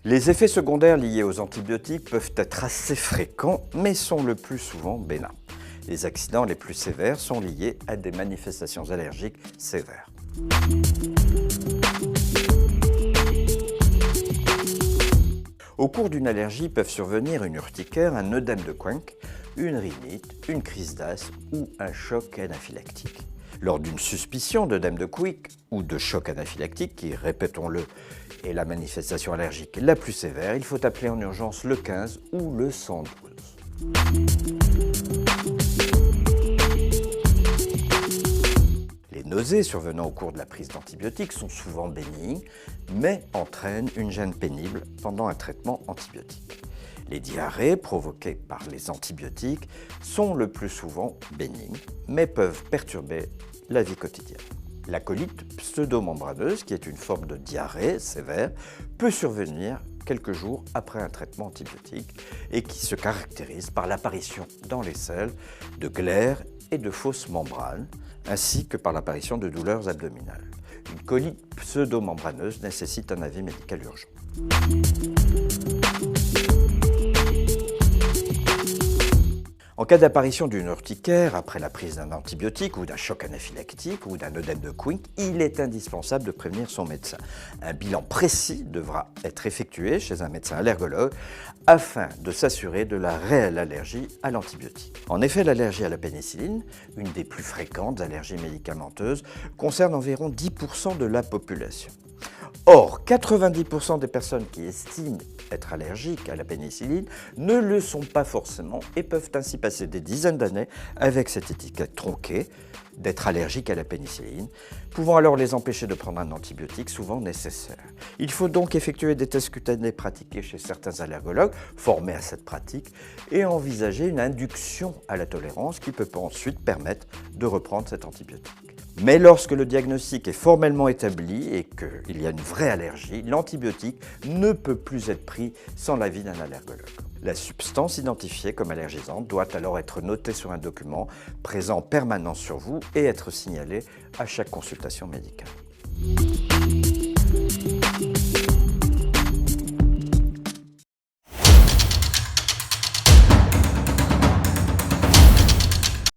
Les effets secondaires liés aux antibiotiques peuvent être assez fréquents, mais sont le plus souvent bénins. Les accidents les plus sévères sont liés à des manifestations allergiques sévères. Au cours d'une allergie peuvent survenir une urticaire, un œdème de Koenke, une rhinite, une crise d'asthme ou un choc anaphylactique. Lors d'une suspicion d'œdème de Koenke ou de choc anaphylactique, qui, répétons-le, est la manifestation allergique la plus sévère, il faut appeler en urgence le 15 ou le 112. Les nausées survenant au cours de la prise d'antibiotiques sont souvent bénignes, mais entraînent une gêne pénible pendant un traitement antibiotique. Les diarrhées provoquées par les antibiotiques sont le plus souvent bénignes, mais peuvent perturber la vie quotidienne. La colite pseudomembraneuse, qui est une forme de diarrhée sévère, peut survenir quelques jours après un traitement antibiotique et qui se caractérise par l'apparition dans les selles de glaires et de fausses membranes, ainsi que par l'apparition de douleurs abdominales. Une colite pseudomembraneuse nécessite un avis médical urgent. En cas d'apparition d'une urticaire après la prise d'un antibiotique ou d'un choc anaphylactique ou d'un œdème de Koenke, il est indispensable de prévenir son médecin. Un bilan précis devra être effectué chez un médecin allergologue afin de s'assurer de la réelle allergie à l'antibiotique. En effet, l'allergie à la pénicilline, une des plus fréquentes allergies médicamenteuses, concerne environ 10% de la population. Or, 90% des personnes qui estiment être allergiques à la pénicilline ne le sont pas forcément et peuvent ainsi passer des dizaines d'années avec cette étiquette tronquée d'être allergiques à la pénicilline, pouvant alors les empêcher de prendre un antibiotique souvent nécessaire. Il faut donc effectuer des tests cutanés pratiqués chez certains allergologues formés à cette pratique et envisager une induction à la tolérance qui peut ensuite permettre de reprendre cet antibiotique. Mais lorsque le diagnostic est formellement établi et qu'il y a une vraie allergie, l'antibiotique ne peut plus être pris sans l'avis d'un allergologue. La substance identifiée comme allergisante doit alors être notée sur un document présent en permanence sur vous et être signalée à chaque consultation médicale.